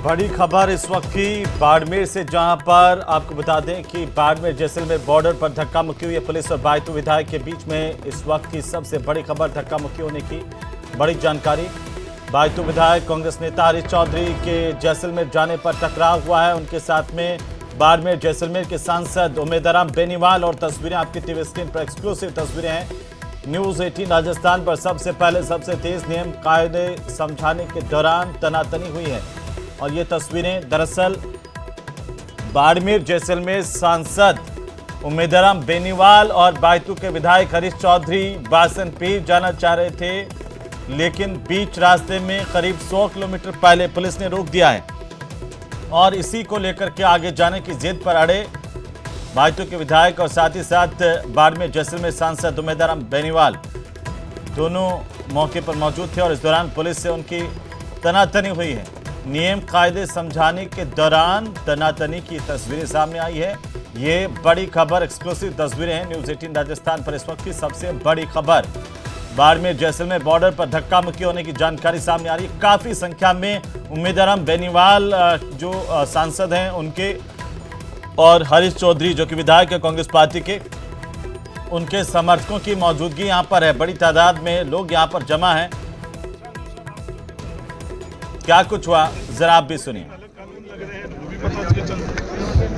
बड़ी खबर इस वक्त की बाड़मेर से, जहां पर आपको बता दें कि बाड़मेर जैसलमेर बॉर्डर पर धक्का मुक्की हुई है। पुलिस और बायतू विधायक के बीच में इस वक्त की सबसे बड़ी खबर, धक्का मुक्की होने की बड़ी जानकारी। बायतू विधायक कांग्रेस नेता हरीश चौधरी के जैसलमेर जाने पर टकराव हुआ है। उनके साथ में बाड़मेर जैसलमेर के सांसद उम्मेदराम बेनीवाल, और तस्वीरें आपकी टीवी स्क्रीन पर एक्सक्लूसिव तस्वीरें हैं न्यूज़ 18 राजस्थान पर। सबसे पहले सबसे तेज नियम कायदे समझाने के दौरान तनातनी हुई है, और ये तस्वीरें दरअसल बाड़मेर जैसलमेर सांसद उम्मेदराम बेनीवाल और बायतू के विधायक हरीश चौधरी बासनपीर जाना चाह रहे थे, लेकिन बीच रास्ते में करीब 100 किलोमीटर पहले पुलिस ने रोक दिया है, और इसी को लेकर के आगे जाने की जिद पर अड़े बायतू के विधायक और साथ ही साथ बाड़मेर जैसलमेर सांसद उम्मेदराम बेनीवाल दोनों मौके पर मौजूद थे, और इस दौरान पुलिस से उनकी तनातनी हुई है। नियम कायदे समझाने के दौरान तनातनी की तस्वीरें सामने आई है। ये बड़ी खबर, एक्सक्लूसिव तस्वीरें हैं न्यूज़ 18 राजस्थान पर। इस वक्त की सबसे बड़ी खबर, बाड़मेर जैसलमेर बॉर्डर पर धक्का मुक्की होने की जानकारी सामने आ रही है। काफी संख्या में उम्मेदराम बेनीवाल जो सांसद हैं उनके, और हरीश चौधरी जो कि विधायक है कांग्रेस पार्टी के, उनके समर्थकों की मौजूदगी यहां पर है। बड़ी तादाद में लोग यहां पर जमा हैं। क्या कुछ हुआ, जरा आप भी सुनिए।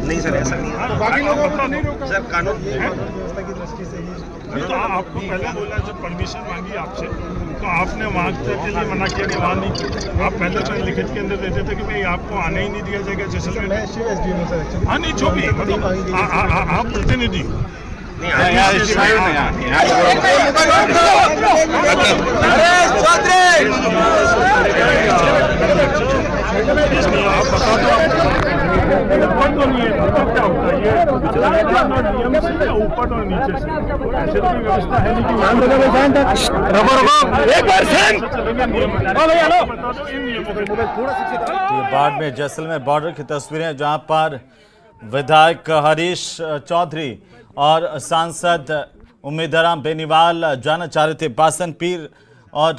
नहीं सर, ऐसा नहीं है। बाकी लोगों को नहीं रोका सर, कानून व्यवस्था की दृष्टि से ही। तो आपको पहले बोला, जब परमिशन मांगी आपसे तो आपने वहाँ के लिए मना किया कि वहाँ नहीं। आप पहले तो लिखित के अंदर देते थे कि भाई आपको आने ही नहीं दिया जाएगा जैसलमेर। हाँ नहीं, जो भी मतलब आप प्रतिनिधि आप बता दो ऊपर तो नहीं है, तो क्या होता है ये नियम से ऊपर और नीचे से ऐसे कोई व्यवस्था है नहीं। बाड़मेर जैसलमेर बॉर्डर की तस्वीरें, जहां पर विधायक हरीश चौधरी और सांसद उम्मेदराम बेनीवाल जाना चाह रहे थे बासनपीर, और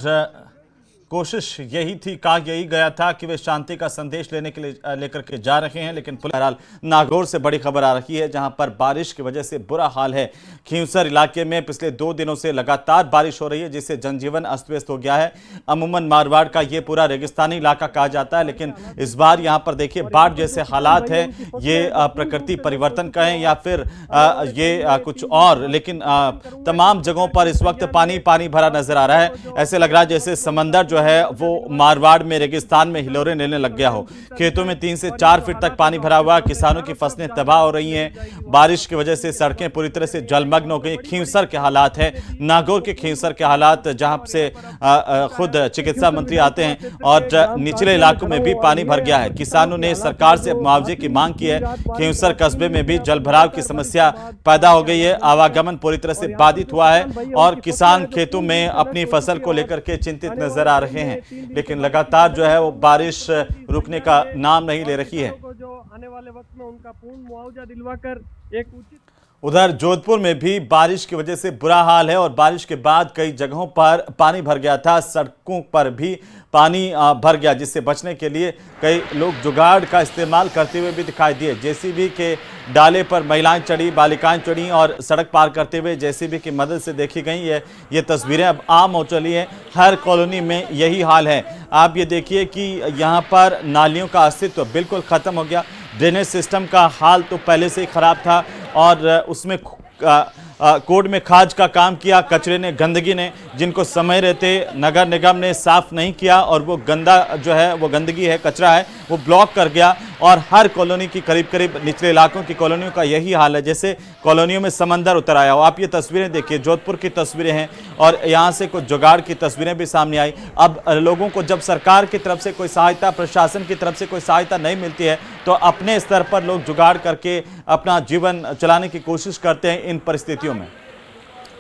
कोशिश यही थी, कहा यही गया था कि वे शांति का संदेश लेने के लिए लेकर के जा रहे हैं। लेकिन बहरहाल नागौर से बड़ी खबर आ रही है, जहां पर बारिश की वजह से बुरा हाल है। खींवसर इलाके में पिछले 2 दिनों से लगातार बारिश हो रही है, जिससे जनजीवन अस्त व्यस्त हो गया है। अमूमन मारवाड़ का ये पूरा रेगिस्तानी इलाका कहा जाता है, लेकिन इस बार यहाँ पर देखिए बाढ़ जैसे हालात है। ये प्रकृति परिवर्तन कहें या फिर ये कुछ और, लेकिन तमाम जगहों पर इस वक्त पानी पानी भरा नजर आ रहा है। ऐसे लग रहा है जैसे समंदर जो है वो मारवाड़ में रेगिस्तान में हिलोरे लेने लग गया हो। खेतों में 3 से 4 फीट तक पानी भरा हुआ, किसानों की फसलें तबाह हो रही हैं। बारिश की वजह से सड़कें पूरी तरह से जलमग्न हो गई। खींवसर के हालात है, नागौर के खींवसर के हालात, जहां से खुद चिकित्सा मंत्री आते हैं, और निचले इलाकों में भी पानी भर गया है। किसानों ने सरकार से मुआवजे की मांग की है। खींवसर कस्बे में भी जलभराव की समस्या पैदा हो गई है। आवागमन पूरी तरह से बाधित हुआ है, और किसान खेतों में अपनी फसल को लेकर के चिंतित नजर आ रहे हैं। लेकिन लगातार जो है वो बारिश रुकने का नाम नहीं ले रही है। जो आने वाले वक्त में उनका पूर्ण मुआवजा दिलवाकर एक उचित। उधर जोधपुर में भी बारिश की वजह से बुरा हाल है, और बारिश के बाद कई जगहों पर पानी भर गया था। सड़कों पर भी पानी भर गया, जिससे बचने के लिए कई लोग जुगाड़ का इस्तेमाल करते हुए भी दिखाई दिए। जेसीबी के डाले पर महिलाएं चढ़ी, बालिकाएं चढ़ी, और सड़क पार करते हुए जेसीबी की मदद से देखी गई है। ये तस्वीरें अब आम हो चली हैं। हर कॉलोनी में यही हाल है। आप ये देखिए कि यहाँ पर नालियों का अस्तित्व बिल्कुल ख़त्म हो गया। ड्रेनेज सिस्टम का हाल तो पहले से ही ख़राब था, और उसमें कोड में खाज का काम किया कचरे ने, गंदगी ने, जिनको समय रहते नगर निगम ने साफ नहीं किया, और वो गंदा जो है, वो गंदगी है, कचरा है, वो ब्लॉक कर गया। और हर कॉलोनी की करीब करीब निचले इलाकों की कॉलोनियों का यही हाल है, जैसे कॉलोनियों में समंदर उतर आया हो। आप ये तस्वीरें देखिए, जोधपुर की तस्वीरें हैं, और यहाँ से कुछ जुगाड़ की तस्वीरें भी सामने आई। अब लोगों को जब सरकार की तरफ से कोई सहायता, प्रशासन की तरफ से कोई सहायता नहीं मिलती है, तो अपने स्तर पर लोग जुगाड़ करके अपना जीवन चलाने की कोशिश करते हैं इन परिस्थितियों में।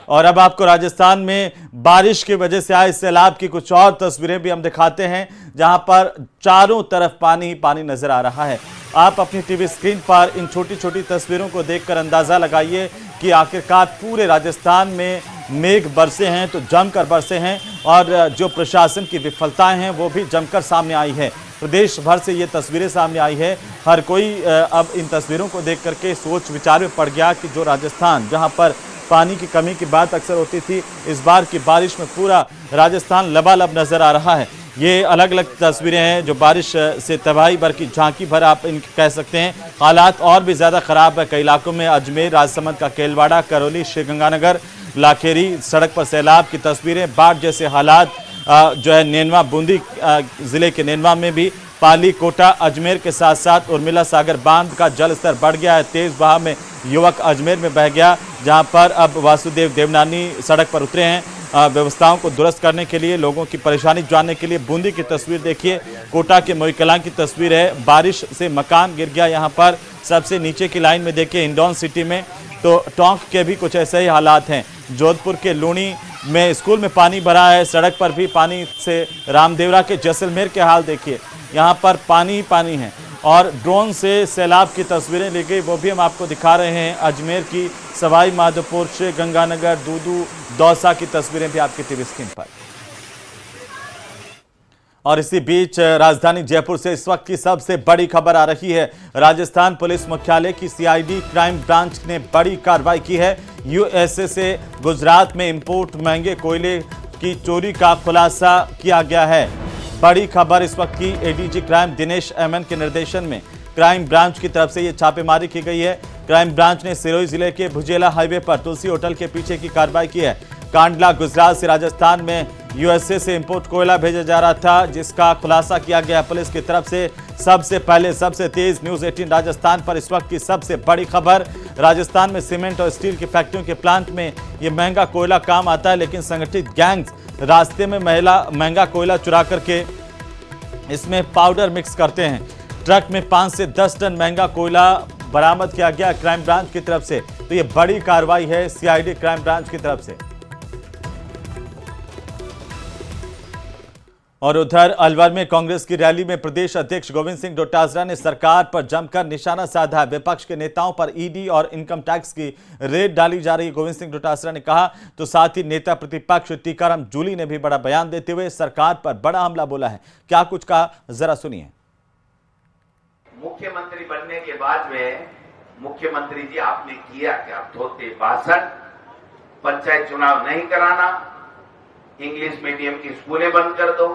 और अब आपको राजस्थान में बारिश की वजह से आए सैलाब की कुछ और तस्वीरें भी हम दिखाते हैं, जहां पर चारों तरफ पानी ही पानी नजर आ रहा है। आप अपनी टीवी स्क्रीन पर इन छोटी छोटी तस्वीरों को देखकर अंदाजा लगाइए कि आखिरकार पूरे राजस्थान में मेघ बरसे हैं तो जमकर बरसे हैं और जो प्रशासन की विफलताएं हैं वो भी जमकर सामने आई है। प्रदेश भर से ये तस्वीरें सामने आई है। हर कोई अब इन तस्वीरों को देख करके सोच विचार में पड़ गया कि जो राजस्थान जहां पर पानी की कमी की बात अक्सर होती थी, इस बार की बारिश में पूरा राजस्थान लबालब नजर आ रहा है। ये अलग अलग तस्वीरें हैं जो बारिश से तबाही भर की झांकी भर आप इनके कह सकते हैं। हालात और भी ज़्यादा ख़राब है कई इलाकों में। अजमेर, राजसमंद का केलवाड़ा, करौली, श्रीगंगानगर, लाखेरी सड़क पर सैलाब की तस्वीरें। बाढ़ जैसे हालात जो है नेनवा, बूंदी ज़िले के नेनवा में भी, पाली, कोटा, अजमेर के साथ साथ उर्मिला सागर बांध का जल स्तर बढ़ गया है। तेज़ बहाव में युवक अजमेर में बह गया, जहां पर अब वासुदेव देवनानी सड़क पर उतरे हैं व्यवस्थाओं को दुरुस्त करने के लिए, लोगों की परेशानी जानने के लिए। बूंदी की तस्वीर देखिए, कोटा के मोईकलां की तस्वीर है। बारिश से मकान गिर गया यहाँ पर। सबसे नीचे की लाइन में देखिए हिंडौन सिटी में तो टोंक के भी कुछ ऐसे ही हालात हैं। जोधपुर के लूणी में स्कूल में पानी भरा है, सड़क पर भी पानी से। रामदेवरा के जैसलमेर के हाल देखिए, यहाँ पर पानी ही पानी है। और ड्रोन से सैलाब की तस्वीरें ली गई, वो भी हम आपको दिखा रहे हैं। अजमेर की, सवाई माधोपुर, श्रीगंगानगर, दूदू, दौसा की तस्वीरें भी आपकी टीवी स्क्रीन पर। और इसी बीच राजधानी जयपुर से इस वक्त की सबसे बड़ी खबर आ रही है। राजस्थान पुलिस मुख्यालय की सीआईडी क्राइम ब्रांच ने बड़ी कार्रवाई की है। यूएसए से गुजरात में इंपोर्ट महंगे कोयले की चोरी का खुलासा किया गया है। बड़ी खबर इस वक्त की एडीजी क्राइम दिनेश एमएन के निर्देशन में क्राइम ब्रांच की तरफ से ये छापेमारी की गई है। क्राइम ब्रांच ने सिरोही जिले के भुजेला हाईवे पर तुलसी होटल के पीछे की कार्रवाई की है। कांडला, गुजरात से राजस्थान में यूएसए से इंपोर्ट कोयला भेजा जा रहा था, जिसका खुलासा किया गया पुलिस की तरफ से। सबसे पहले, सबसे तेज न्यूज 18 राजस्थान पर इस वक्त की सबसे बड़ी खबर। राजस्थान में सीमेंट और स्टील की फैक्ट्रियों के प्लांट में ये महंगा कोयला काम आता है, लेकिन संगठित गैंग्स रास्ते में महंगा कोयला चुरा करके इसमें पाउडर मिक्स करते हैं। ट्रक में 5 से 10 टन महंगा कोयला बरामद किया गया क्राइम ब्रांच की तरफ से। तो ये बड़ी कार्रवाई है सीआईडी क्राइम ब्रांच की तरफ से। और उधर अलवर में कांग्रेस की रैली में प्रदेश अध्यक्ष गोविंद सिंह डोटासरा ने सरकार पर जमकर निशाना साधा। विपक्ष के नेताओं पर ईडी और इनकम टैक्स की रेड डाली जा रही, गोविंद सिंह डोटासरा ने कहा। तो साथ ही नेता प्रतिपक्ष टीकाराम जूली ने भी बड़ा बयान देते हुए सरकार पर बड़ा हमला बोला है। क्या कुछ कहा, जरा सुनिए। मुख्यमंत्री बनने के बाद में मुख्यमंत्री जी आपने किया क्या? धोते भाषण, पंचायत चुनाव नहीं कराना, इंग्लिश मीडियम की स्कूलें बंद कर दो,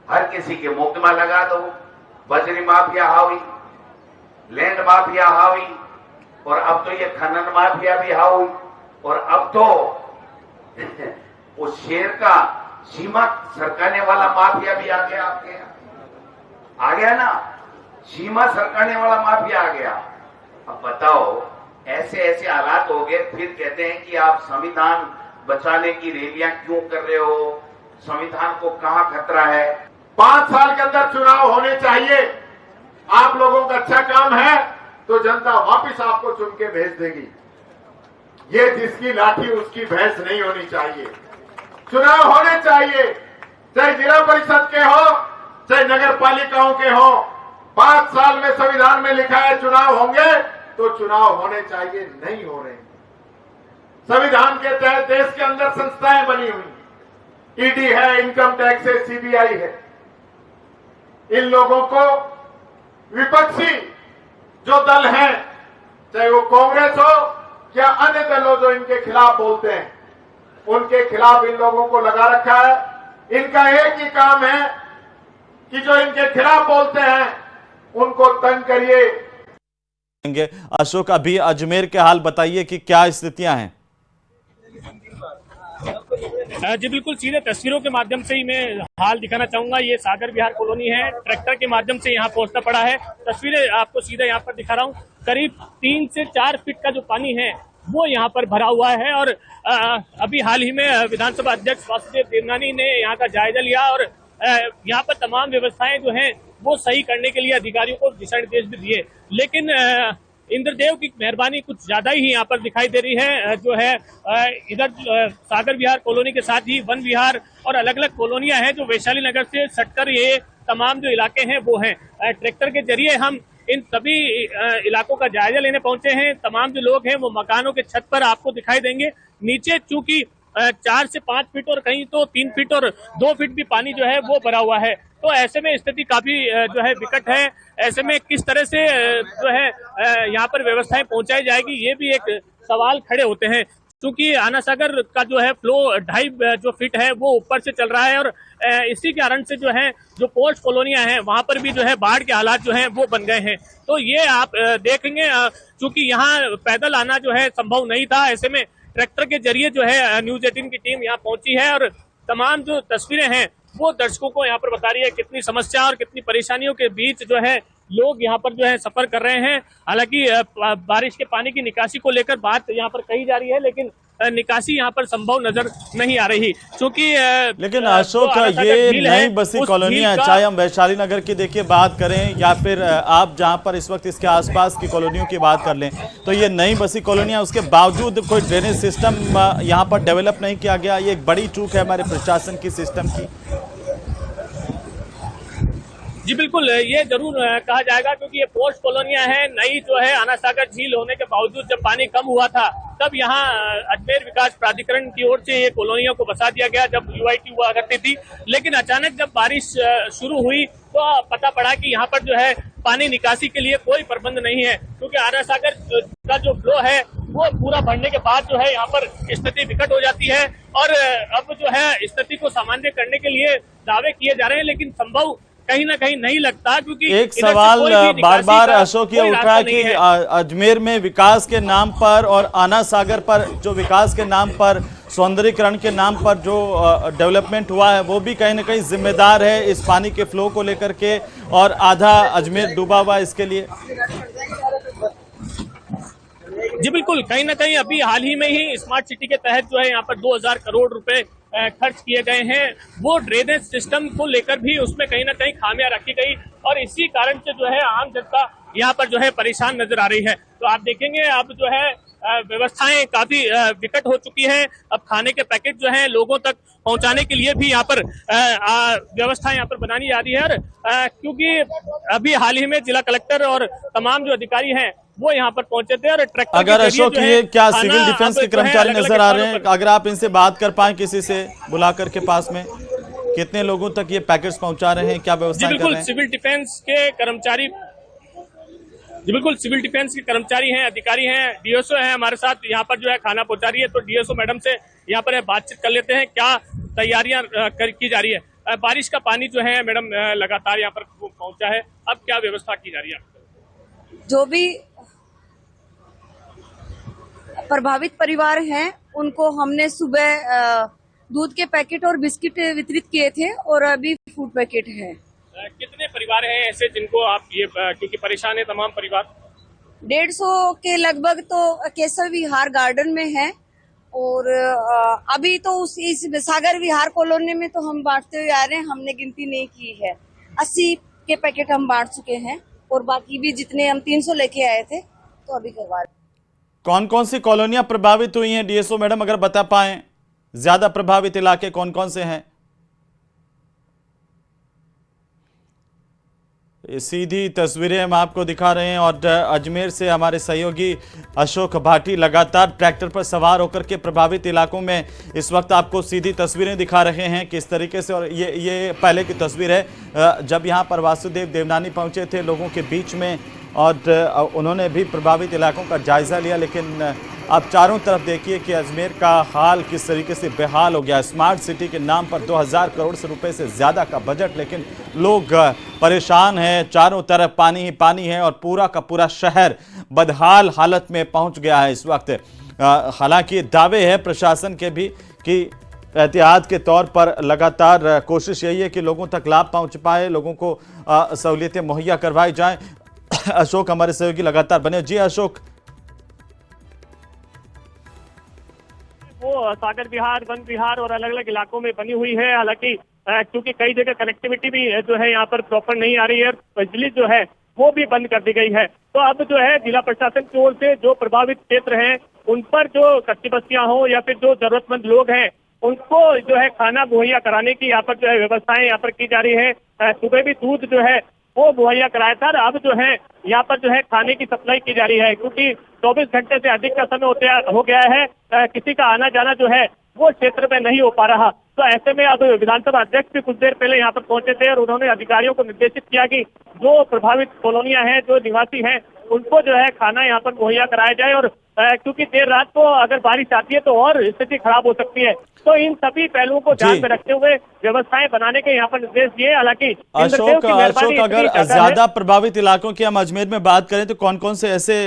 हर किसी के मुकदमा लगा दो, बजरी माफिया हावी, लैंड माफिया हावी, और अब तो ये खनन माफिया भी हावी, और अब तो वो शेर का सीमा सरकाने वाला माफिया भी आ गया। आपके यहाँ आ गया ना, सीमा सरकाने वाला माफिया आ गया। अब बताओ, ऐसे ऐसे हालात हो गए, फिर कहते हैं कि आप संविधान बचाने की रैलियां क्यों कर रहे हो, संविधान को कहां खतरा है। 5 साल के अंदर चुनाव होने चाहिए। आप लोगों का अच्छा काम है तो जनता वापस आपको चुन के भेज देगी। ये जिसकी लाठी उसकी भैंस नहीं होनी चाहिए। चुनाव होने चाहिए, चाहे जिला परिषद के हो, चाहे नगर पालिकाओं के हो। 5 साल में संविधान में लिखा है चुनाव होंगे, तो चुनाव होने चाहिए, नहीं हो रहे। संविधान के तहत देश के अंदर संस्थाएं बनी हुई, ईडी है, इनकम टैक्स है, सीबीआई है। इन लोगों को विपक्षी जो दल हैं, चाहे वो कांग्रेस हो या अन्य दल हो जो इनके खिलाफ बोलते हैं, उनके खिलाफ इन लोगों को लगा रखा है। इनका एक ही काम है कि जो इनके खिलाफ बोलते हैं उनको तंग करिए। अशोक, अभी अजमेर के हाल बताइए कि क्या स्थितियां हैं? जी बिल्कुल, सीधे तस्वीरों के माध्यम से ही मैं हाल दिखाना चाहूंगा। ये सागर विहार कॉलोनी है, ट्रैक्टर के माध्यम से यहाँ पहुंचना पड़ा है। तस्वीरें आपको सीधे यहाँ पर दिखा रहा हूँ। करीब 3 से 4 फीट का जो पानी है वो यहाँ पर भरा हुआ है। और अभी हाल ही में विधानसभा अध्यक्ष वासुदेव देवनानी ने यहाँ का जायजा लिया और यहाँ पर तमाम व्यवस्थाएं जो हैं वो सही करने के लिए अधिकारियों को दिशा निर्देश भी दिए। लेकिन इंद्रदेव की मेहरबानी कुछ ज्यादा ही यहाँ पर दिखाई दे रही है। जो है इधर सागर विहार कॉलोनी के साथ ही वन विहार और अलग अलग कॉलोनियां हैं जो वैशाली नगर से सटकर ये तमाम जो इलाके हैं वो हैं। ट्रैक्टर के जरिए हम इन सभी इलाकों का जायजा लेने पहुंचे हैं। तमाम जो लोग हैं वो मकानों के छत पर आपको दिखाई देंगे। नीचे चूंकि 4 से 5 फीट और कहीं तो 3 फीट और 2 फीट भी पानी जो है वो भरा हुआ है। तो ऐसे में स्थिति काफी जो है विकट है। ऐसे में किस तरह से जो है यहाँ पर व्यवस्थाएं पहुंचाई जाएगी, ये भी एक सवाल खड़े होते हैं। क्योंकि आना सागर का जो है फ्लो 2.5 जो फीट है वो ऊपर से चल रहा है और इसी कारण से जो है जो पोस्ट कॉलोनियां हैं वहां पर भी जो है बाढ़ के हालात जो हैं वो बन गए हैं। तो ये आप देखेंगे, क्योंकि यहाँ पैदल आना जो है संभव नहीं था। ऐसे में ट्रैक्टर के जरिए जो है न्यूज 18 की टीम यहाँ पहुंची है और तमाम जो तस्वीरें हैं वो दर्शकों को यहाँ पर बता रही है कितनी समस्या और कितनी परेशानियों के बीच जो है लोग यहाँ पर जो है सफर कर रहे हैं। हालांकि बारिश के पानी की निकासी को लेकर बात यहाँ पर कही जा रही है, लेकिन निकासी यहाँ पर संभव नजर नहीं आ रही। क्योंकि लेकिन अशोक, ये नई बसी कॉलोनियां है, चाहे हम वैशाली नगर की देखिए बात करें या फिर आप जहां पर इस वक्त इसके आसपास की कॉलोनियों की बात कर लें, तो ये नई बसी कॉलोनियां, उसके बावजूद कोई ड्रेनेज सिस्टम यहाँ पर डेवलप नहीं किया गया। ये एक बड़ी चूक है हमारे प्रशासन की, सिस्टम की। जी बिल्कुल, ये जरूर कहा जाएगा, क्योंकि ये पोस्ट कॉलोनियां हैं नई जो है। आना सागर झील होने के बावजूद जब पानी कम हुआ था तब यहाँ अजमेर विकास प्राधिकरण की ओर से ये कॉलोनियों को बसा दिया गया जब यूआईटी हुआ करती थी। लेकिन अचानक जब बारिश शुरू हुई तो पता पड़ा कि यहाँ पर जो है पानी निकासी के लिए कोई प्रबंध नहीं है, क्योंकि आना सागर का जो फ्लो है वो पूरा बढ़ने के बाद जो है यहाँ पर स्थिति विकट हो जाती है। और अब जो है स्थिति को सामान्य करने के लिए दावे किए जा रहे हैं, लेकिन संभव कहीं ना कहीं नहीं लगता। क्योंकि एक सवाल बार बार अशोक ये उठ रहा है कि अजमेर में विकास के नाम पर और आना सागर पर जो विकास के नाम पर, सौंदर्यीकरण के नाम पर जो डेवलपमेंट हुआ है वो भी कहीं ना कहीं जिम्मेदार है इस पानी के फ्लो को लेकर के, और आधा अजमेर डूबा हुआ इसके लिए। जी बिल्कुल, कहीं ना कहीं अभी हाल ही में ही स्मार्ट सिटी के तहत जो है यहाँ पर 2000 करोड़ रुपए खर्च किए गए हैं। वो ड्रेनेज सिस्टम को लेकर भी उसमें कहीं ना कहीं खामियां रखी गई और इसी कारण से जो है आम जनता यहाँ पर जो है परेशान नजर आ रही है। तो आप देखेंगे अब जो है व्यवस्थाएं काफी विकट हो चुकी हैं। अब खाने के पैकेट जो है लोगों तक पहुंचाने के लिए भी यहाँ पर व्यवस्था यहाँ पर बनानी जा रही है। और क्योंकि अभी हाल ही में जिला कलेक्टर और तमाम जो अधिकारी हैं वो यहाँ पर पहुंचे थे और ट्रैक्टर अगर अशोक ये क्या सिविल डिफेंस के कर्मचारी नजर आ रहे हैं, अगर आप इनसे बात कर पाए किसी से बुला करके पास में, कितने लोगों तक ये पैकेट्स पहुंचा रहे हैं, क्या व्यवस्था कर रहे हैं? सिविल डिफेंस के कर्मचारी, जी बिल्कुल सिविल डिफेंस के कर्मचारी हैं, अधिकारी हैं, डीएसओ हैं हमारे साथ यहाँ पर जो है खाना पहुंचा रही है। तो डीएसओ मैडम से यहाँ पर बातचीत कर लेते हैं, क्या तैयारियां की जा रही है। बारिश का पानी जो है मैडम लगातार यहाँ पर पहुंचा है, अब क्या व्यवस्था की जा रही है? जो भी प्रभावित परिवार हैं उनको हमने सुबह दूध के पैकेट और बिस्किट वितरित किए थे और अभी फूड पैकेट है। कितने परिवार हैं ऐसे जिनको आप ये, क्योंकि परेशान है तमाम परिवार? 150 के लगभग तो केसर विहार गार्डन में है और अभी तो इस सागर विहार कॉलोनी में तो हम बांटते हुए आ रहे हैं, हमने गिनती नहीं की है। 80 के पैकेट हम बांट चुके हैं और बाकी भी जितने हम 300 लेके आए थे तो अभी करवा रहे। कौन कौन सी कॉलोनियां प्रभावित हुई हैं डीएसओ मैडम, अगर बता पाएं, ज्यादा प्रभावित इलाके कौन कौन से हैं? सीधी तस्वीरें हम आपको दिखा रहे हैं और अजमेर से हमारे सहयोगी अशोक भाटी लगातार ट्रैक्टर पर सवार होकर के प्रभावित इलाकों में इस वक्त आपको सीधी तस्वीरें दिखा रहे हैं किस तरीके से। और ये पहले की तस्वीर है जब यहां पर वासुदेव देवनानी पहुंचे थे लोगों के बीच में और उन्होंने भी प्रभावित इलाकों का जायजा लिया। लेकिन अब चारों तरफ देखिए कि अजमेर का हाल किस तरीके से बेहाल हो गया। स्मार्ट सिटी के नाम पर 2000 करोड़ से रुपए से ज़्यादा का बजट, लेकिन लोग परेशान हैं। चारों तरफ पानी ही पानी है और पूरा का पूरा शहर बदहाल हालत में पहुंच गया है इस वक्त। हालांकि दावे है प्रशासन के भी कि एहतियात के तौर पर लगातार कोशिश यही है कि लोगों तक लाभ पहुँच पाए, लोगों को सहूलियतें मुहैया करवाई जाएँ। अशोक हमारे सहयोगी लगातार बने। जी अशोक, वो सागर विहार, वन विहार और अलग अलग इलाकों में बनी हुई है। हालांकि क्योंकि कई जगह कनेक्टिविटी भी जो है यहाँ पर प्रॉपर नहीं आ रही है, बिजली जो है वो भी बंद कर दी गई है। तो अब जो है जिला प्रशासन की ओर से जो प्रभावित क्षेत्र हैं उन पर जो कच्ची बस्तियां हो या फिर जो जरूरतमंद लोग हैं उनको जो है खाना मुहैया कराने की यहाँ पर जो है व्यवस्थाएं यहाँ पर की जा रही है। सुबह भी दूध जो है वो मुहैया कराया था। और अब जो है यहाँ पर जो है खाने की सप्लाई की जा रही है, क्योंकि 24 घंटे से अधिक का समय हो गया है, किसी का आना जाना जो है वो क्षेत्र में नहीं हो पा रहा। तो ऐसे में अब विधानसभा अध्यक्ष भी कुछ देर पहले यहाँ पर पहुंचे थे और उन्होंने अधिकारियों को निर्देशित किया कि जो प्रभावित कॉलोनियां हैं, जो निवासी हैं, उनको जो है खाना यहाँ पर मुहैया कराया जाए। और क्योंकि देर रात को अगर बारिश आती है तो और स्थिति खराब हो सकती है, तो इन सभी पहलुओं को ध्यान में रखते हुए व्यवस्थाएं बनाने के यहाँ पर निर्देश दिए। हालांकि अशोक, अगर ज्यादा प्रभावित इलाकों की हम अजमेर में बात करें तो कौन कौन से ऐसे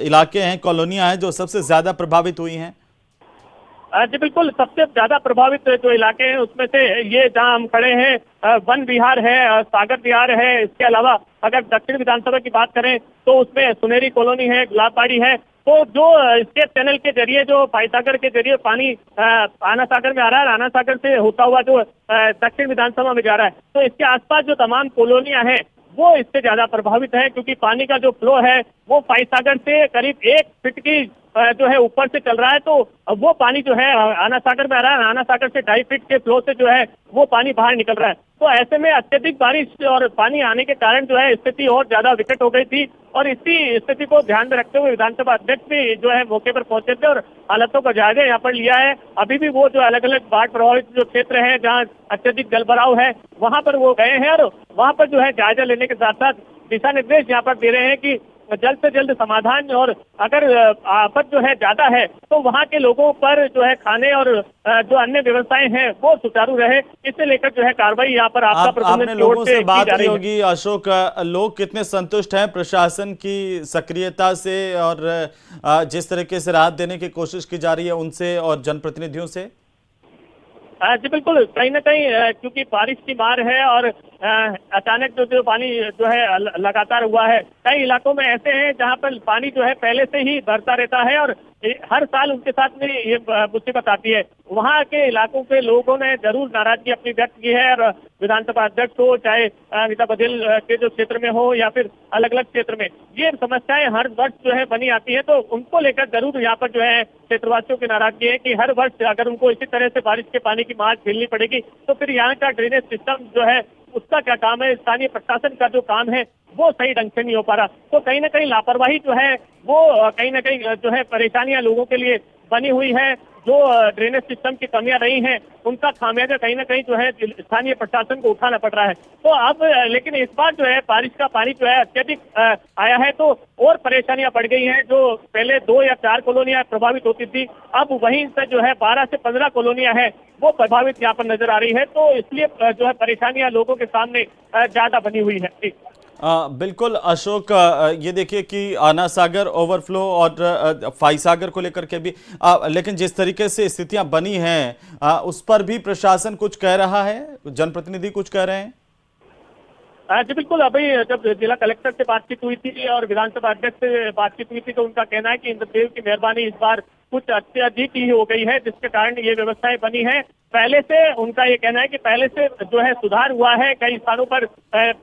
इलाके हैं, कॉलोनियां हैं जो सबसे ज्यादा प्रभावित हुई हैं? जी बिल्कुल, सबसे ज्यादा प्रभावित जो इलाके हैं उसमें से ये जहां हम खड़े हैं, वन विहार है, सागर विहार है। इसके अलावा अगर दक्षिण विधानसभा की बात करें तो उसमें सुनेरी कॉलोनी है, गुलाबबाड़ी है। तो जो स्टेट चैनल के जरिए जो फाईसागर के जरिए पानी आना सागर में आ रहा है, आना सागर से होता हुआ जो दक्षिण विधानसभा में जा रहा है, तो इसके आसपास जो तमाम कॉलोनियां हैं वो इससे ज्यादा प्रभावित है, क्योंकि पानी का जो फ्लो है वो फाईसागर से करीब 1 फीट की जो है ऊपर से चल रहा है। तो वो पानी जो है आना सागर में आ रहा है, आना सागर से 2.5 फीट के फ्लो से जो है वो पानी बाहर निकल रहा है। तो ऐसे में अत्यधिक बारिश और पानी आने के कारण जो है स्थिति और ज्यादा विकट हो गई थी। और इसी स्थिति को ध्यान में रखते हुए विधानसभा अध्यक्ष भी जो है मौके पर पहुंचे थे और हालातों का जायजा यहाँ पर लिया है। अभी भी वो जो अलग अलग बाढ़ प्रभावित जो क्षेत्र है जहाँ अत्यधिक जलभराव है वहां पर वो गए हैं और वहां पर जो है जायजा लेने के साथ साथ दिशा निर्देश यहाँ पर दे रहे हैं कि जल्द से जल्द समाधान, और अगर आफत जो है ज्यादा है तो वहाँ के लोगों पर जो है खाने और जो अन्य व्यवस्थाएं हैं वो सुचारू रहे, इसे लेकर जो है कार्रवाई यहाँ पर आपका प्रबंधन आपने लोगों से बात की होगी अशोक, लोग कितने संतुष्ट हैं प्रशासन की सक्रियता से और जिस तरीके से राहत देने की कोशिश की जा रही है उनसे और जनप्रतिनिधियों से? जी बिल्कुल, कहीं ना कहीं क्योंकि बारिश की मार है और अचानक जो पानी जो है लगातार हुआ है, कई इलाकों में ऐसे हैं जहां पर पानी जो है पहले से ही बढ़ता रहता है और हर साल उनके साथ में ये मुसीबत आती है। वहां के इलाकों के लोगों ने जरूर नाराजगी अपनी व्यक्त की है और विधानसभा अध्यक्ष हो, चाहे नीता बघेल के जो क्षेत्र में हो या फिर अलग अलग क्षेत्र में, ये समस्याएं हर वर्ष जो है बनी आती है। तो उनको लेकर जरूर यहाँ पर जो है क्षेत्रवासियों की नाराजगी है कि हर वर्ष अगर उनको इसी तरह से बारिश के पानी की मार झेलनी पड़ेगी तो फिर यहाँ का ड्रेनेज सिस्टम जो है उसका क्या काम है, स्थानीय प्रशासन का जो काम है वो सही ढंग से नहीं हो पा रहा। तो कहीं ना कहीं लापरवाही जो है वो कहीं ना कहीं जो है परेशानियां लोगों के लिए बनी हुई है। जो ड्रेनेज सिस्टम की कमियां रही हैं उनका खामियाजा कहीं ना कहीं जो है स्थानीय प्रशासन को उठाना पड़ रहा है। तो अब लेकिन इस बार जो है बारिश का पानी जो है अत्यधिक आया है तो और परेशानियां बढ़ गई हैं। जो पहले 2 या 4 कॉलोनियां प्रभावित होती थी, अब वहीं से जो है 12 से 15 कॉलोनियां हैं वो प्रभावित यहाँ पर नजर आ रही है। तो इसलिए जो है परेशानियां लोगों के सामने ज्यादा बनी हुई है। बिल्कुल अशोक, ये देखिए कि आना सागर ओवरफ्लो और फाईसागर को लेकर के भी लेकिन जिस तरीके से स्थितियां बनी हैं उस पर भी प्रशासन कुछ कह रहा है, जनप्रतिनिधि कुछ कह रहे हैं? जी बिल्कुल, अभी जब जिला कलेक्टर से बातचीत हुई थी और विधानसभा अध्यक्ष से बातचीत हुई थी तो उनका कहना है कि इंद्रदेव की मेहरबानी इस बार कुछ अत्यधिक ही हो गई है, जिसके कारण ये व्यवस्थाएं बनी है। पहले से उनका ये कहना है कि पहले से जो है सुधार हुआ है, कई स्थानों पर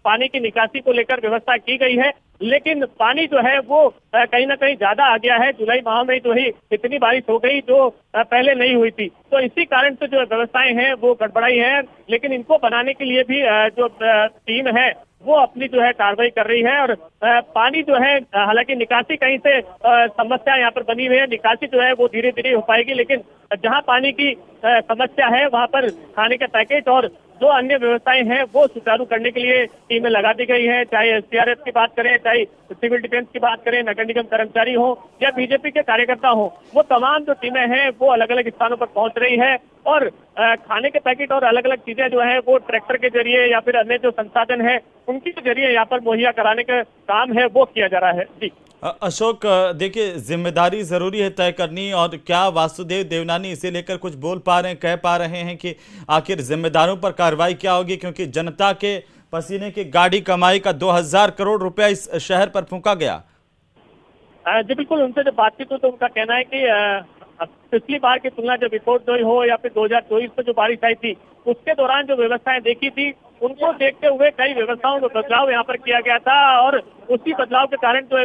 पानी की निकासी को लेकर व्यवस्था की गई है, लेकिन पानी जो है वो कहीं ना कहीं ज्यादा आ गया है। जुलाई माह में जो ही इतनी बारिश हो गई जो पहले नहीं हुई थी, तो इसी कारण से जो व्यवस्थाएं हैं वो गड़बड़ाई है। लेकिन इनको बनाने के लिए भी जो टीम है वो अपनी जो है कार्रवाई कर रही है और पानी जो है हालांकि निकासी कहीं से समस्या यहाँ पर बनी हुई है, निकासी जो है वो धीरे धीरे हो पाएगी, लेकिन जहाँ पानी की समस्या है वहाँ पर खाने के पैकेट और जो अन्य व्यवस्थाएं हैं वो सुचारू करने के लिए टीमें लगा दी गई है। चाहे एसडीआरएफ की बात करें, चाहे सिविल डिफेंस की बात करें, नगर निगम कर्मचारी हो या बीजेपी के कार्यकर्ता हो, वो तमाम जो टीमें हैं वो अलग अलग स्थानों पर पहुंच रही है और खाने के पैकेट और अलग अलग चीजें जो है वो ट्रैक्टर के जरिए या फिर अन्य जो संसाधन है उनके जरिए यहाँ पर मुहैया कराने का काम है वो किया जा रहा है। जी अशोक, देखिए जिम्मेदारी जरूरी है तय करनी, और क्या वासुदेव देवनानी इसे लेकर कुछ बोल पा रहे हैं, कह पा रहे हैं कि आखिर जिम्मेदारों पर कार्रवाई क्या होगी? क्योंकि जनता के पसीने की गाड़ी कमाई का 2000 करोड़ रुपया इस शहर पर फूंका गया। जी बिल्कुल, उनसे जब बातचीत हुई तो उनका कहना है कि पिछली बार की तुलना जब रिपोर्ट हो या फिर 2024 में जो बारिश आई थी उसके दौरान जो व्यवस्थाएं देखी थी उनको देखते हुए कई व्यवस्थाओं में बदलाव यहाँ पर किया गया था और उसी बदलाव के कारण जो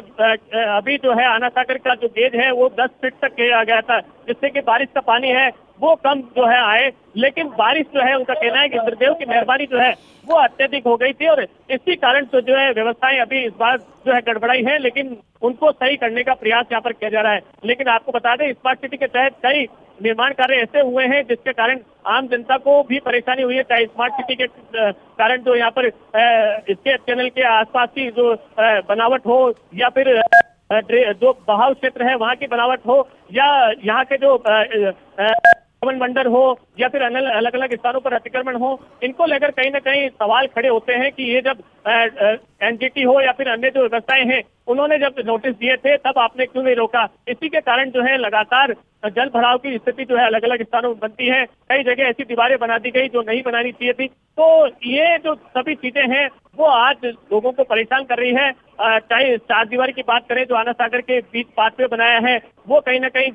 अभी जो है आना सागर का जो गेज है वो 10 फीट तक किया गया था, जिससे कि बारिश का पानी है वो कम जो है आए, लेकिन बारिश जो है उनका कहना है कि इंद्रदेव की मेहरबानी जो है वो अत्यधिक हो गई थी और इसी कारण तो जो है व्यवस्थाएं अभी इस बार जो है गड़बड़ाई है, लेकिन उनको सही करने का प्रयास यहाँ पर किया जा रहा है। लेकिन आपको बता दें, स्मार्ट सिटी के तहत कई निर्माण कार्य ऐसे हुए हैं जिसके कारण आम जनता को भी परेशानी हुई है, चाहे स्मार्ट सिटी के कारण जो यहाँ पर इसके चैनल के आसपास की जो बनावट हो या फिर जो बहाव क्षेत्र है वहाँ की बनावट हो या यहाँ के जो मंडर हो या फिर अलग अलग स्थानों पर अतिक्रमण हो, इनको लेकर कहीं ना कहीं सवाल खड़े होते हैं कि ये जब एनजीटी हो या फिर अन्य जो व्यवस्थाएं हैं उन्होंने जब नोटिस दिए थे तब आपने क्यों नहीं रोका। इसी के कारण जो है लगातार जल भराव की स्थिति जो है अलग अलग स्थानों में बनती है। कई जगह ऐसी दीवारें बना दी गई जो नहीं बनानी चाहिए थी। तो ये जो सभी चीजें हैं वो आज लोगों को परेशान कर रही है। चाहे चार दीवारी की बात करें जो आना सागर के बीच पाथवे बनाया है, वो कहीं ना कहीं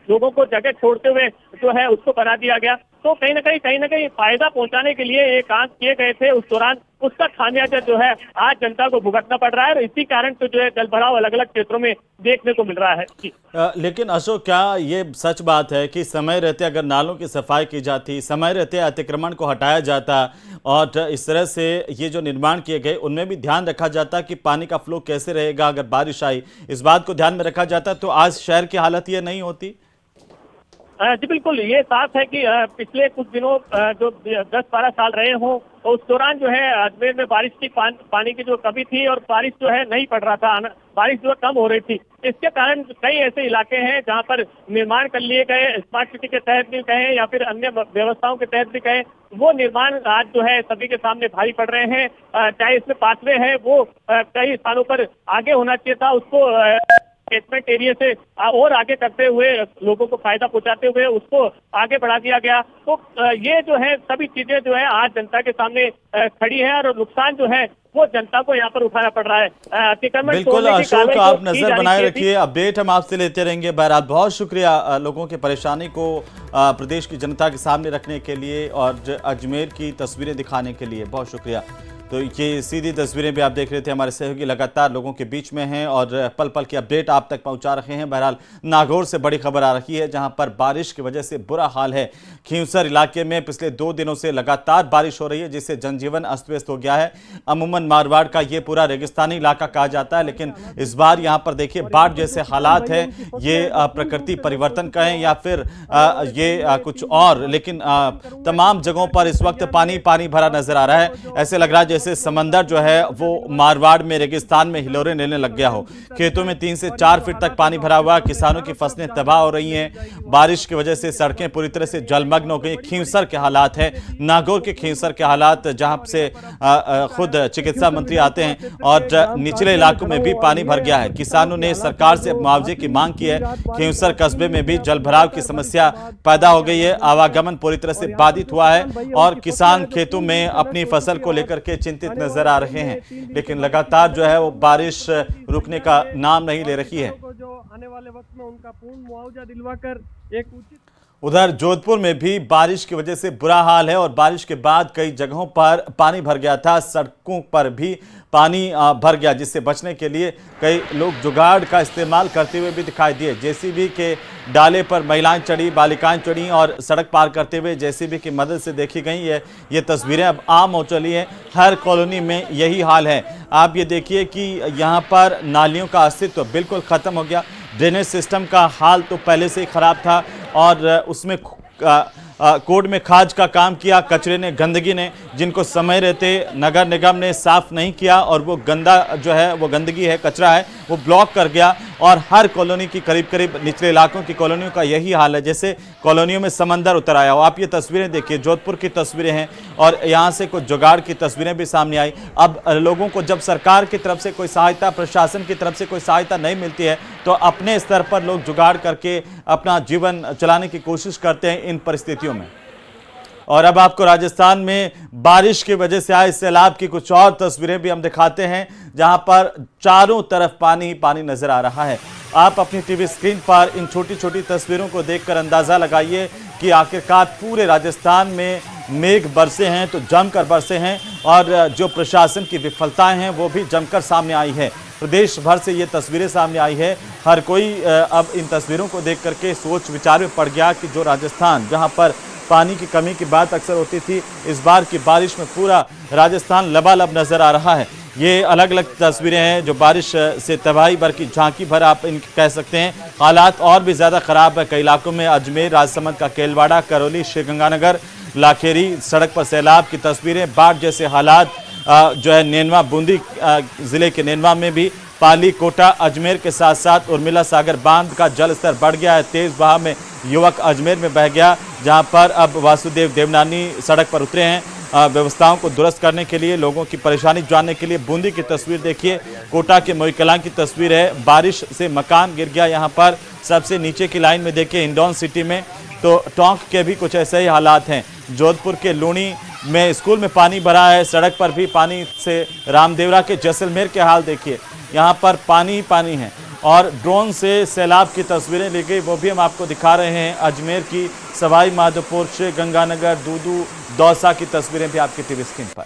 लोगों को जगह छोड़ते हुए जो है उसको बना दिया गया। तो कहीं ना कहीं फायदा पहुंचाने के लिए ये काम किए गए थे उस दौरान, उसका खामियाजा जो है आज जनता को भुगतना पड़ रहा है और इसी कारण तो जो है जल भराव अलग अलग क्षेत्रों में देखने को मिल रहा है। लेकिन अशोक, क्या ये सच बात है कि समय रहते अगर नालों की सफाई की जाती, समय रहते अतिक्रमण को हटाया जाता और इस तरह से ये जो निर्माण किए गए उनमें भी ध्यान रखा जाता कि पानी का फ्लो कैसे रहेगा, अगर बारिश आई इस बात को ध्यान में रखा जाता, तो आज शहर की हालत ये नहीं होती? जी बिल्कुल, ये साफ है कि पिछले कुछ दिनों जो 10-12 साल रहे हों तो उस दौरान जो है अजमेर में बारिश की पानी की जो कमी थी और बारिश जो है नहीं पड़ रहा था, बारिश जो है कम हो रही थी। इसके कारण कई ऐसे इलाके हैं जहां पर निर्माण कर लिए गए, स्मार्ट सिटी के तहत भी कहें या फिर अन्य व्यवस्थाओं के तहत भी कहें, वो निर्माण आज जो है सभी के सामने भारी पड़ रहे हैं। चाहे इसमें पाथवे है वो कई स्थानों पर आगे होना चाहिए था, उसको कैचमेंट एरिया से और आगे करते हुए लोगों को फायदा पहुंचाते हुए उसको आगे बढ़ा दिया गया। तो ये जो है सभी चीजें जो है आज जनता के सामने खड़ी है और नुकसान जो है वो जनता को यहाँ पर उठाना पड़ रहा है। अतिक्रमण बिल्कुल अशोक, आप नजर बनाए रखिए, अपडेट हम आपसे लेते रहेंगे। बहरहाल बहुत शुक्रिया लोगों की परेशानी को प्रदेश की जनता के सामने रखने के लिए और अजमेर की तस्वीरें दिखाने के लिए बहुत शुक्रिया। तो ये सीधी तस्वीरें भी आप देख रहे थे, हमारे सहयोगी लगातार लोगों के बीच में हैं और पल पल की अपडेट आप तक पहुंचा रहे हैं। बहरहाल नागौर से बड़ी खबर आ रही है जहां पर बारिश की वजह से बुरा हाल है। खींवसर इलाके में पिछले 2 दिनों से लगातार बारिश हो रही है जिससे जनजीवन अस्त व्यस्त हो गया है। अमूमन मारवाड़ का ये पूरा रेगिस्तानी इलाका कहा जाता है, लेकिन इस बार यहाँ पर देखिए बाढ़ जैसे हालात है। ये प्रकृति परिवर्तन कहें या फिर ये कुछ और, लेकिन तमाम जगहों पर इस वक्त पानी पानी भरा नजर आ रहा है। ऐसे लग रहा है जैसे समंदर जो है वो मारवाड़ में रेगिस्तान में हिलोरे लेने लग गया हो। खेतों में 3 से 4 फीट तक पानी भरा हुआ, किसानों की फसलें तबाह हो रही हैं। बारिश की वजह से सड़कें पूरी तरह से जलमग्न हो गई। खींवसर के हालात है, नागौर के खींवसर के हालात, जहां से खुद चिकित्सा मंत्री आते हैं और निचले इलाकों में भी पानी भर गया है। किसानों ने सरकार से मुआवजे की मांग की है। खींवसर कस्बे में भी जल भराव की समस्या पैदा हो गई है। आवागमन पूरी तरह से बाधित हुआ है और किसान खेतों में अपनी फसल को लेकर के चिंतित नजर आ रहे हैं, लेकिन लगातार जो है वो बारिश रुकने का नाम नहीं ले रही है। जो आने वाले वक्त में उनका पूर्ण मुआवजा दिलवाकर एक उचित। उधर जोधपुर में भी बारिश की वजह से बुरा हाल है और बारिश के बाद कई जगहों पर पानी भर गया था, सड़कों पर भी पानी भर गया, जिससे बचने के लिए कई लोग जुगाड़ का इस्तेमाल करते हुए भी दिखाई दिए। जेसीबी के डाले पर महिलाएं चढ़ी, बालिकाएं चढ़ी और सड़क पार करते हुए जेसीबी की मदद से देखी गई। ये तस्वीरें अब आम हो चली हैं, हर कॉलोनी में यही हाल है। आप ये देखिए कि यहाँ पर नालियों का अस्तित्व बिल्कुल ख़त्म हो गया। ड्रेनेज सिस्टम का हाल तो पहले से ही ख़राब था और उसमें कोड में खाज का काम किया कचरे ने, गंदगी ने, जिनको समय रहते नगर निगम ने साफ नहीं किया और वो गंदा जो है वो गंदगी है, कचरा है, वो ब्लॉक कर गया और हर कॉलोनी की करीब निचले इलाकों की कॉलोनियों का यही हाल है, जैसे कॉलोनियों में समंदर उतर आया हो। आप ये तस्वीरें देखिए, जोधपुर की तस्वीरें हैं और यहाँ से कुछ जुगाड़ की तस्वीरें भी सामने आई। अब लोगों को जब सरकार की तरफ से कोई सहायता, प्रशासन की तरफ से कोई सहायता नहीं मिलती है तो अपने स्तर पर लोग जुगाड़ करके अपना जीवन चलाने की कोशिश करते हैं इन परिस्थितियों में। और अब आपको राजस्थान में बारिश की वजह से आए सैलाब की कुछ और तस्वीरें भी हम दिखाते हैं जहां पर चारों तरफ पानी ही पानी नजर आ रहा है। आप अपनी टीवी स्क्रीन पर इन छोटी छोटी तस्वीरों को देखकर अंदाजा लगाइए कि आखिरकार पूरे राजस्थान में मेघ बरसे हैं तो जमकर बरसे हैं और जो प्रशासन की विफलताएं हैं वो भी जमकर सामने आई है। प्रदेश भर से ये तस्वीरें सामने आई है। हर कोई अब इन तस्वीरों को देख करके सोच विचार में पड़ गया कि जो राजस्थान जहां पर पानी की कमी की बात अक्सर होती थी, इस बार की बारिश में पूरा राजस्थान लबालब नजर आ रहा है। ये अलग अलग तस्वीरें हैं जो बारिश से तबाही भर की झांकी भर आप इनकी कह सकते हैं। हालात और भी ज़्यादा ख़राब है कई इलाकों में। अजमेर, राजसमंद का केलवाड़ा, करौली, श्रीगंगानगर, लाखेरी सड़क पर सैलाब की तस्वीरें। बाढ़ जैसे हालात जो है नेनवा, बूंदी ज़िले के नेनवा में भी, पाली, कोटा, अजमेर के साथ साथ उर्मिला सागर बांध का जल स्तर बढ़ गया है। तेज़ बहाव में युवक अजमेर में बह गया, जहां पर अब वासुदेव देवनानी सड़क पर उतरे हैं व्यवस्थाओं को दुरुस्त करने के लिए, लोगों की परेशानी जानने के लिए। बूंदी की तस्वीर देखिए, कोटा के मोईकलां की तस्वीर है। बारिश से मकान गिर गया यहाँ पर। सबसे नीचे की लाइन में देखिए हिंडौन सिटी में, तो टोंक के भी कुछ ऐसे ही हालात हैं। जोधपुर के लूणी में स्कूल में पानी भरा है, सड़क पर भी पानी से। रामदेवरा के जैसलमेर के हाल देखिए, यहाँ पर पानी ही पानी है। और ड्रोन से सैलाब की तस्वीरें ली गई, वो भी हम आपको दिखा रहे हैं। अजमेर की, सवाई माधोपुर, श्रीगंगानगर, दूदू, दौसा की तस्वीरें भी आपकी टीवी स्क्रीन पर।